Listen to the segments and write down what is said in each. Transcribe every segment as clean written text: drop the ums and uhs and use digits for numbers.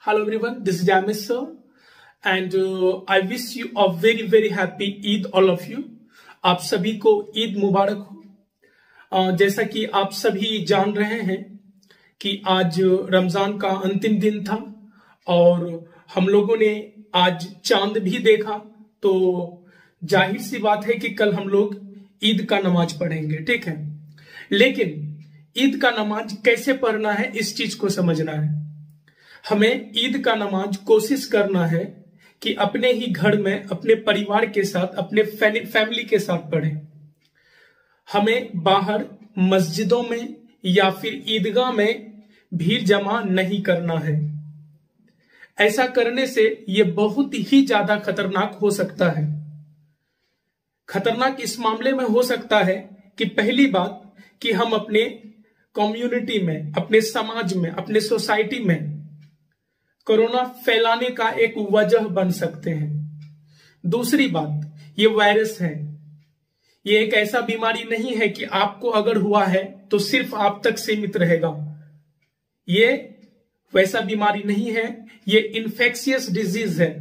Hello everyone, this is Jamis sir and I wish you a very happy Eid all of you। आप सभी को ईद मुबारक हो। जैसा कि आप सभी जान रहे हैं कि आज रमजान का अंतिम दिन था और हम लोगों ने आज चांद भी देखा, तो जाहिर सी बात है कि कल हम लोग ईद का नमाज पढ़ेंगे, ठीक है। लेकिन ईद का नमाज कैसे पढ़ना है, इस चीज को समझना है। हमें ईद का नमाज कोशिश करना है कि अपने ही घर में अपने परिवार के साथ, अपने फैमिली के साथ पढ़ें। हमें बाहर मस्जिदों में या फिर ईदगाह में भीड़ जमा नहीं करना है। ऐसा करने से यह बहुत ही ज्यादा खतरनाक हो सकता है। खतरनाक इस मामले में हो सकता है कि पहली बात कि हम अपने कम्युनिटी में, अपने समाज में, अपने सोसाइटी में कोरोना फैलाने का एक वजह बन सकते हैं। दूसरी बात, ये वायरस है, ये एक ऐसा बीमारी नहीं है कि आपको अगर हुआ है तो सिर्फ आप तक सीमित रहेगा। ये वैसा बीमारी नहीं है, ये इन्फेक्शियस डिजीज है।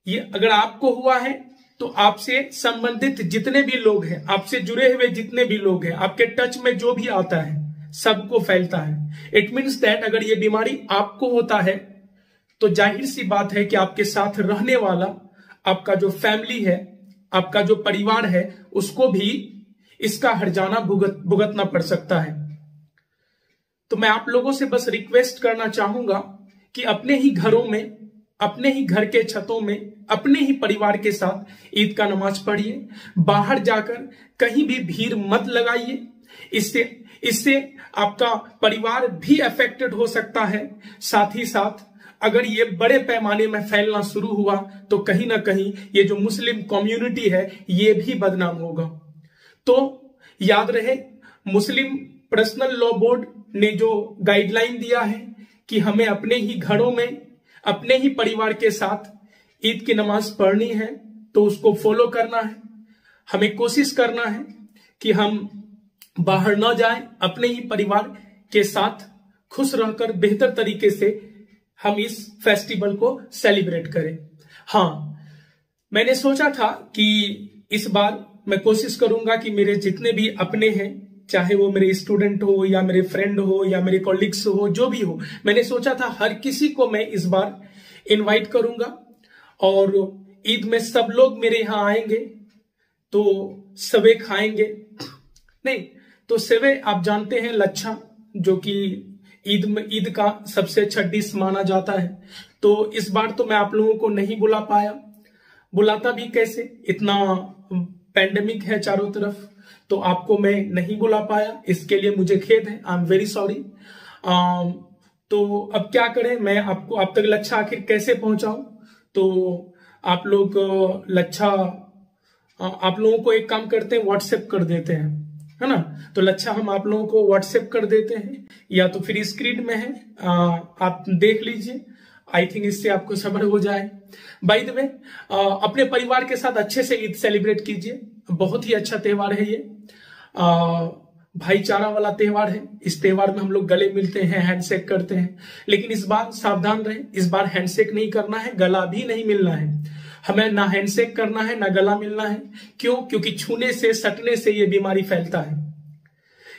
ये अगर आपको हुआ है तो आपसे संबंधित जितने भी लोग हैं, आपसे जुड़े हुए जितने भी लोग हैं, आपके टच में जो भी आता है सबको फैलता है। इट मीन्स दैट अगर ये बीमारी आपको होता है तो जाहिर सी बात है कि आपके साथ रहने वाला, आपका जो फैमिली है, आपका जो परिवार है, उसको भी इसका हर्जाना भुगतना पड़ सकता है। तो मैं आप लोगों से बस रिक्वेस्ट करना चाहूंगा कि अपने ही घरों में, अपने ही घर के छतों में, अपने ही परिवार के साथ ईद का नमाज पढ़िए। बाहर जाकर कहीं भी भीड़ मत लगाइए। इससे आपका परिवार भी अफेक्टेड हो सकता है। साथ ही साथ अगर ये बड़े पैमाने में फैलना शुरू हुआ तो कहीं ना कहीं ये जो मुस्लिम कम्युनिटी है ये भी बदनाम होगा। तो याद रहे, मुस्लिम पर्सनल लॉ बोर्ड ने जो गाइडलाइन दिया है कि हमें अपने ही घरों में, अपने ही परिवार के साथ ईद की नमाज पढ़नी है, तो उसको फॉलो करना है। हमें कोशिश करना है कि हम बाहर न जाएं, अपने ही परिवार के साथ खुश रहकर बेहतर तरीके से हम इस फेस्टिवल को सेलिब्रेट करें। हाँ, मैंने सोचा था कि इस बार मैं कोशिश करूंगा कि मेरे जितने भी अपने हैं, चाहे वो मेरे स्टूडेंट हो या मेरे फ्रेंड हो या मेरे कॉलीग्स हो, जो भी हो, मैंने सोचा था हर किसी को मैं इस बार इनवाइट करूंगा और ईद में सब लोग मेरे यहाँ आएंगे तो सेवे खाएंगे। नहीं तो सेवे आप जानते हैं, लच्छा, जो कि ईद का सबसे अच्छा डिश माना जाता है। तो इस बार तो मैं आप लोगों को नहीं बुला पाया। बुलाता भी कैसे, इतना पैंडेमिक है चारों तरफ, तो आपको मैं नहीं बुला पाया। इसके लिए मुझे खेद है, आई एम वेरी सॉरी। तो अब क्या करें, मैं आपको आप तक लच्छा आखिर कैसे पहुंचाऊं। तो आप लोग लच्छा, आप लोगों को एक काम करते हैं, व्हाट्सएप कर देते हैं, है ना। तो लच्छा हम आप लोगों को व्हाट्सएप कर देते हैं, या तो फिर स्क्रीन में है, आप देख लीजिए। आई थिंक इससे आपको सब्र हो जाए। बाय द वे, अपने परिवार के साथ अच्छे से ईद सेलिब्रेट कीजिए। बहुत ही अच्छा त्योहार है ये, भाईचारा वाला त्योहार है। इस त्योहार में हम लोग गले मिलते हैं, हैंडशेक करते हैं। लेकिन इस बार सावधान रहें, इस बार हैंडशेक नहीं करना है, गला भी नहीं मिलना है। हमें ना हैंडशेक करना है, ना गला मिलना है। क्यों? क्योंकि छूने से, सटने से ये बीमारी फैलता है।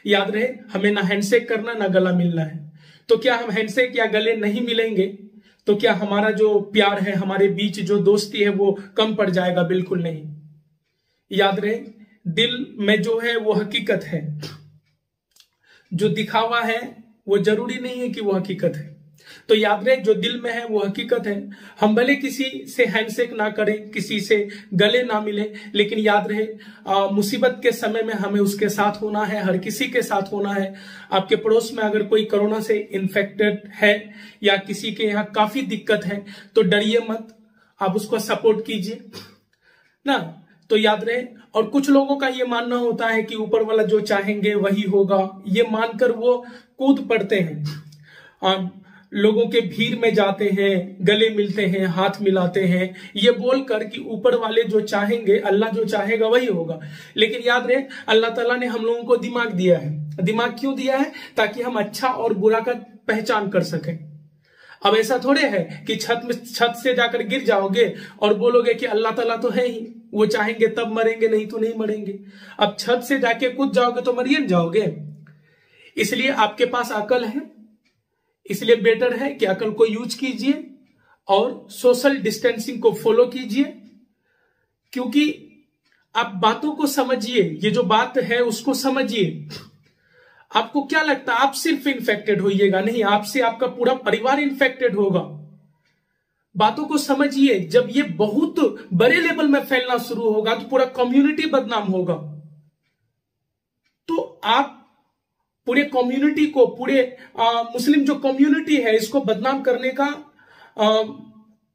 याद रहे, हमें ना हैंडशेक करना, ना गला मिलना है। तो क्या हम हैंडशेक या गले नहीं मिलेंगे तो क्या हमारा जो प्यार है, हमारे बीच जो दोस्ती है, वो कम पड़ जाएगा? बिल्कुल नहीं। याद रहे, दिल में जो है वो हकीकत है, जो दिखावा है वो जरूरी नहीं है कि वो हकीकत है। तो याद रहे, जो दिल में है वो हकीकत है। हम भले किसी से हैंडशेक ना करें, किसी से गले ना मिले, लेकिन याद रहे, मुसीबत के समय में हमें उसके साथ होना है, हर किसी के साथ होना है। आपके पड़ोस में अगर कोई कोरोना से इन्फेक्टेड है या किसी के यहाँ काफी दिक्कत है तो डरिए मत, आप उसको सपोर्ट कीजिए ना। तो याद रहे, और कुछ लोगों का ये मानना होता है कि ऊपर वाला जो चाहेंगे वही होगा, ये मानकर वो कूद पड़ते हैं, लोगों के भीड़ में जाते हैं, गले मिलते हैं, हाथ मिलाते हैं, ये बोलकर कि ऊपर वाले जो चाहेंगे, अल्लाह जो चाहेगा वही होगा। लेकिन याद रहे, अल्लाह ताला ने हम लोगों को दिमाग दिया है। दिमाग क्यों दिया है? ताकि हम अच्छा और बुरा का पहचान कर सकें। अब ऐसा थोड़े है कि छत से जाकर गिर जाओगे और बोलोगे कि अल्लाह ताला तो है ही, वो चाहेंगे तब मरेंगे, नहीं तो नहीं मरेंगे। अब छत से जाके कूद जाओगे तो मरिए न जाओगे। इसलिए आपके पास अकल है, इसलिए बेटर है कि अकल को यूज कीजिए और सोशल डिस्टेंसिंग को फॉलो कीजिए, क्योंकि आप बातों को समझिए, ये जो बात है उसको समझिए। आपको क्या लगता है आप सिर्फ इन्फेक्टेड होइएगा? नहीं, आपसे आपका पूरा परिवार इन्फेक्टेड होगा। बातों को समझिए, जब ये बहुत बड़े लेवल में फैलना शुरू होगा तो पूरा कम्युनिटी बदनाम होगा। तो आप पूरे कम्युनिटी को, पूरे मुस्लिम जो कम्युनिटी है इसको बदनाम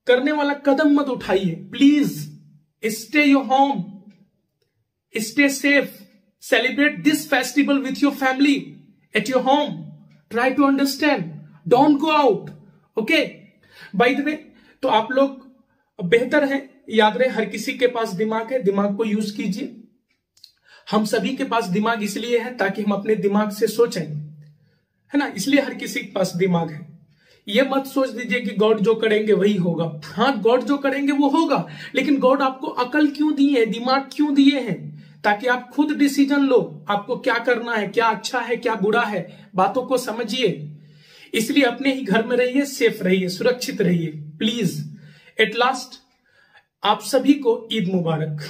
करने वाला कदम मत उठाइए। Please stay your home, stay safe, celebrate this festival with your family at your home. Try to understand, don't go out. Okay, by the way, तो आप लोग बेहतर है, याद रहे हर किसी के पास दिमाग है, दिमाग को यूज कीजिए। हम सभी के पास दिमाग इसलिए है ताकि हम अपने दिमाग से सोचें, है ना, इसलिए हर किसी के पास दिमाग है। ये मत सोच दीजिए कि गॉड जो करेंगे वही होगा। हाँ, गॉड जो करेंगे वो होगा, लेकिन गॉड आपको अकल क्यों दी है, दिमाग क्यों दिए हैं? ताकि आप खुद डिसीजन लो, आपको क्या करना है, क्या अच्छा है क्या बुरा है, बातों को समझिए। इसलिए अपने ही घर में रहिए, सेफ रहिए, सुरक्षित रहिए प्लीज। एट लास्ट आप सभी को ईद मुबारक।